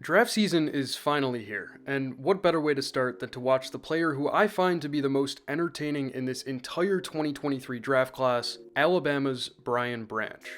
Draft season is finally here, and what better way to start than to watch the player who I find to be the most entertaining in this entire 2023 draft class, Alabama's Brian Branch.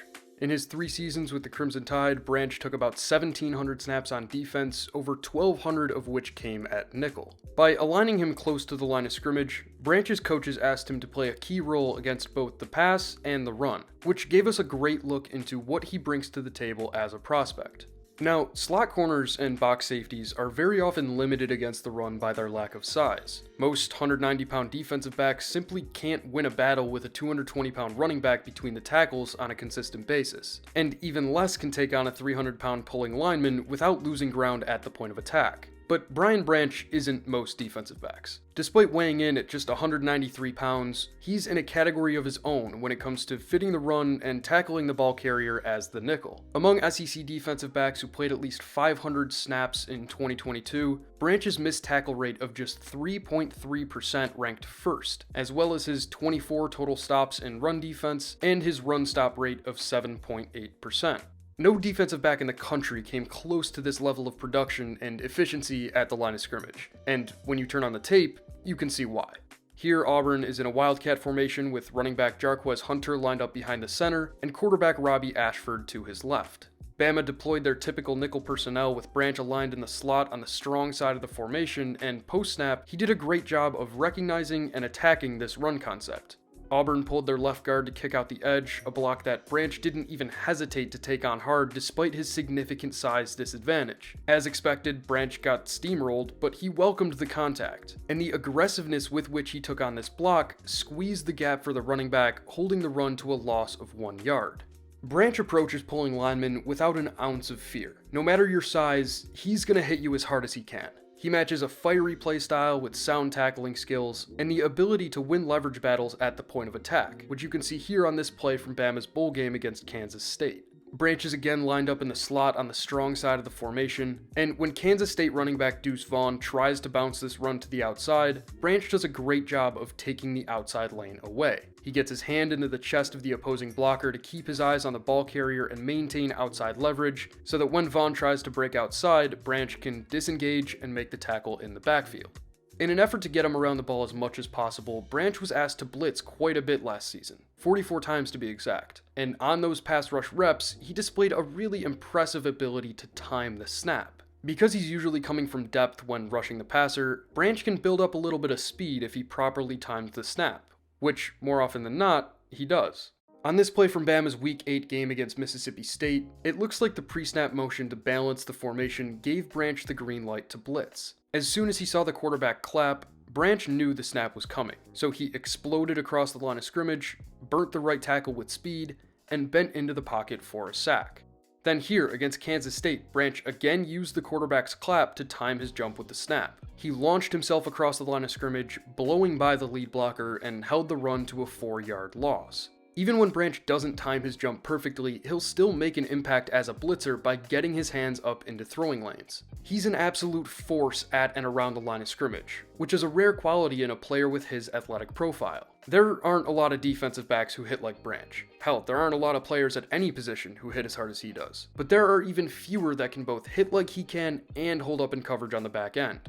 In his 3 seasons with the Crimson Tide, Branch took about 1,700 snaps on defense, over 1,200 of which came at nickel. By aligning him close to the line of scrimmage, Branch's coaches asked him to play a key role against both the pass and the run, which gave us a great look into what he brings to the table as a prospect. Now, slot corners and box safeties are very often limited against the run by their lack of size. Most 190-pound defensive backs simply can't win a battle with a 220-pound running back between the tackles on a consistent basis, and even less can take on a 300-pound pulling lineman without losing ground at the point of attack. But Brian Branch isn't most defensive backs. Despite weighing in at just 193 pounds, he's in a category of his own when it comes to fitting the run and tackling the ball carrier as the nickel. Among SEC defensive backs who played at least 500 snaps in 2022, Branch's missed tackle rate of just 3.3% ranked first, as well as his 24 total stops in run defense and his run stop rate of 7.8%. No defensive back in the country came close to this level of production and efficiency at the line of scrimmage, and when you turn on the tape, you can see why. Here, Auburn is in a wildcat formation with running back Jarquez Hunter lined up behind the center and quarterback Robbie Ashford to his left. Bama deployed their typical nickel personnel with Branch aligned in the slot on the strong side of the formation, and post-snap, he did a great job of recognizing and attacking this run concept. Auburn pulled their left guard to kick out the edge, a block that Branch didn't even hesitate to take on hard despite his significant size disadvantage. As expected, Branch got steamrolled, but he welcomed the contact, and the aggressiveness with which he took on this block squeezed the gap for the running back, holding the run to a loss of 1 yard. Branch approaches pulling linemen without an ounce of fear. No matter your size, he's gonna hit you as hard as he can. He matches a fiery playstyle with sound tackling skills and the ability to win leverage battles at the point of attack, which you can see here on this play from Bama's bowl game against Kansas State. Branch is again lined up in the slot on the strong side of the formation, and when Kansas State running back Deuce Vaughn tries to bounce this run to the outside, Branch does a great job of taking the outside lane away. He gets his hand into the chest of the opposing blocker to keep his eyes on the ball carrier and maintain outside leverage, so that when Vaughn tries to break outside, Branch can disengage and make the tackle in the backfield. In an effort to get him around the ball as much as possible, Branch was asked to blitz quite a bit last season, 44 times to be exact, and on those pass rush reps, he displayed a really impressive ability to time the snap. Because he's usually coming from depth when rushing the passer, Branch can build up a little bit of speed if he properly times the snap, which, more often than not, he does. On this play from Bama's Week 8 game against Mississippi State, it looks like the pre-snap motion to balance the formation gave Branch the green light to blitz. As soon as he saw the quarterback clap, Branch knew the snap was coming, so he exploded across the line of scrimmage, burnt the right tackle with speed, and bent into the pocket for a sack. Then here, against Kansas State, Branch again used the quarterback's clap to time his jump with the snap. He launched himself across the line of scrimmage, blowing by the lead blocker, and held the run to a 4-yard loss. Even when Branch doesn't time his jump perfectly, he'll still make an impact as a blitzer by getting his hands up into throwing lanes. He's an absolute force at and around the line of scrimmage, which is a rare quality in a player with his athletic profile. There aren't a lot of defensive backs who hit like Branch. Hell, there aren't a lot of players at any position who hit as hard as he does. But there are even fewer that can both hit like he can and hold up in coverage on the back end.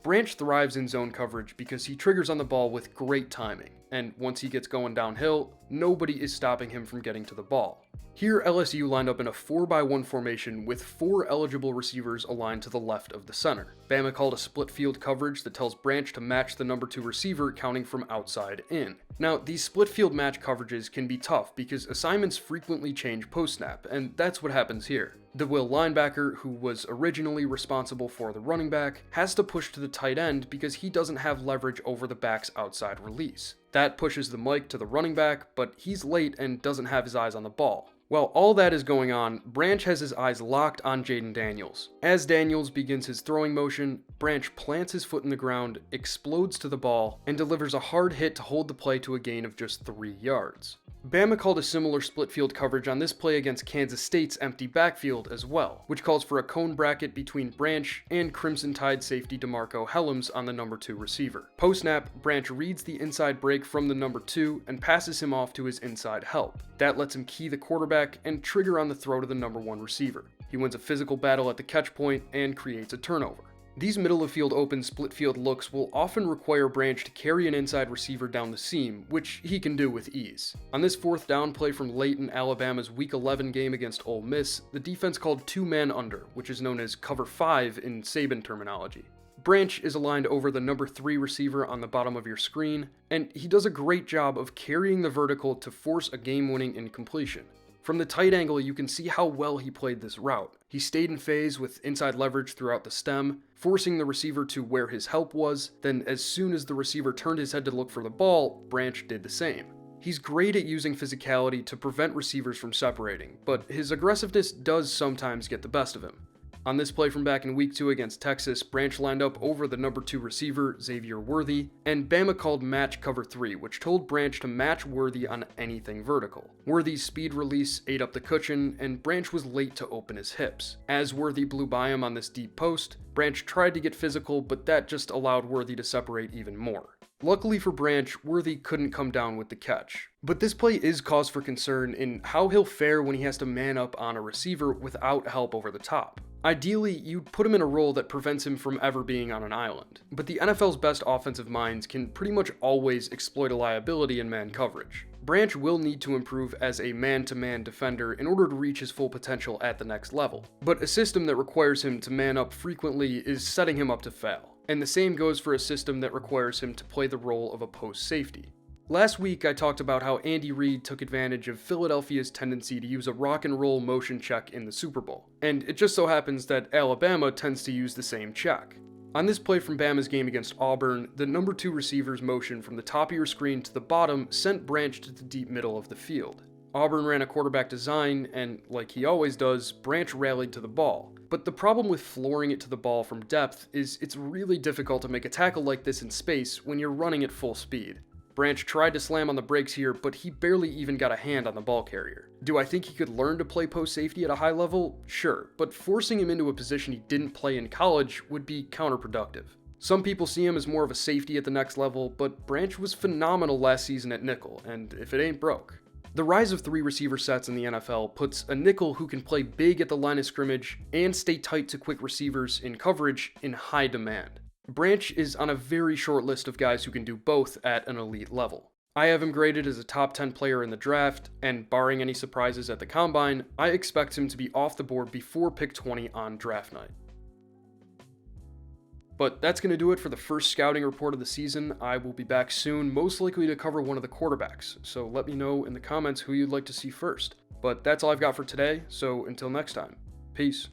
Branch thrives in zone coverage because he triggers on the ball with great timing, and once he gets going downhill, nobody is stopping him from getting to the ball. Here, LSU lined up in a 4x1 formation with 4 eligible receivers aligned to the left of the center. Bama called a split field coverage that tells Branch to match the number 2 receiver counting from outside in. Now, these split field match coverages can be tough because assignments frequently change post-snap, and that's what happens here. The will linebacker, who was originally responsible for the running back, has to push to the tight end because he doesn't have leverage over the back's outside release. That pushes the mic to the running back, but he's late and doesn't have his eyes on the ball. While all that is going on, Branch has his eyes locked on Jaden Daniels. As Daniels begins his throwing motion, Branch plants his foot in the ground, explodes to the ball, and delivers a hard hit to hold the play to a gain of just 3 yards. Bama called a similar split field coverage on this play against Kansas State's empty backfield as well, which calls for a cone bracket between Branch and Crimson Tide safety DeMarco Helms on the number 2 receiver. Post-snap, Branch reads the inside break from the number 2 and passes him off to his inside help. That lets him key the quarterback and trigger on the throw to the number 1 receiver. He wins a physical battle at the catch point and creates a turnover. These middle of field open split field looks will often require Branch to carry an inside receiver down the seam, which he can do with ease. On this fourth down play from late in Alabama's Week 11 game against Ole Miss, the defense called two-man under, which is known as cover 5 in Saban terminology. Branch is aligned over the number 3 receiver on the bottom of your screen, and he does a great job of carrying the vertical to force a game-winning incompletion. From the tight angle, you can see how well he played this route. He stayed in phase with inside leverage throughout the stem, forcing the receiver to where his help was, then as soon as the receiver turned his head to look for the ball, Branch did the same. He's great at using physicality to prevent receivers from separating, but his aggressiveness does sometimes get the best of him. On this play from back in Week 2 against Texas, Branch lined up over the number 2 receiver, Xavier Worthy, and Bama called match cover 3, which told Branch to match Worthy on anything vertical. Worthy's speed release ate up the cushion, and Branch was late to open his hips. As Worthy blew by him on this deep post, Branch tried to get physical, but that just allowed Worthy to separate even more. Luckily for Branch, Worthy couldn't come down with the catch. But this play is cause for concern in how he'll fare when he has to man up on a receiver without help over the top. Ideally, you'd put him in a role that prevents him from ever being on an island. But the NFL's best offensive minds can pretty much always exploit a liability in man coverage. Branch will need to improve as a man-to-man defender in order to reach his full potential at the next level. But a system that requires him to man up frequently is setting him up to fail. And the same goes for a system that requires him to play the role of a post safety. Last week, I talked about how Andy Reid took advantage of Philadelphia's tendency to use a rock and roll motion check in the Super Bowl, and it just so happens that Alabama tends to use the same check. On this play from Bama's game against Auburn, the number 2 receiver's motion from the top of your screen to the bottom sent Branch to the deep middle of the field. Auburn ran a quarterback design, and like he always does, Branch rallied to the ball. But the problem with flooring it to the ball from depth is it's really difficult to make a tackle like this in space when you're running at full speed. Branch tried to slam on the brakes here, but he barely even got a hand on the ball carrier. Do I think he could learn to play post safety at a high level? Sure, but forcing him into a position he didn't play in college would be counterproductive. Some people see him as more of a safety at the next level, but Branch was phenomenal last season at nickel, and if it ain't broke. The rise of 3 receiver sets in the NFL puts a nickel who can play big at the line of scrimmage and stay tight to quick receivers in coverage in high demand. Branch is on a very short list of guys who can do both at an elite level. I have him graded as a top 10 player in the draft, and barring any surprises at the combine, I expect him to be off the board before pick 20 on draft night. But that's going to do it for the first scouting report of the season. I will be back soon, most likely to cover one of the quarterbacks, so let me know in the comments who you'd like to see first. But that's all I've got for today, so until next time, peace.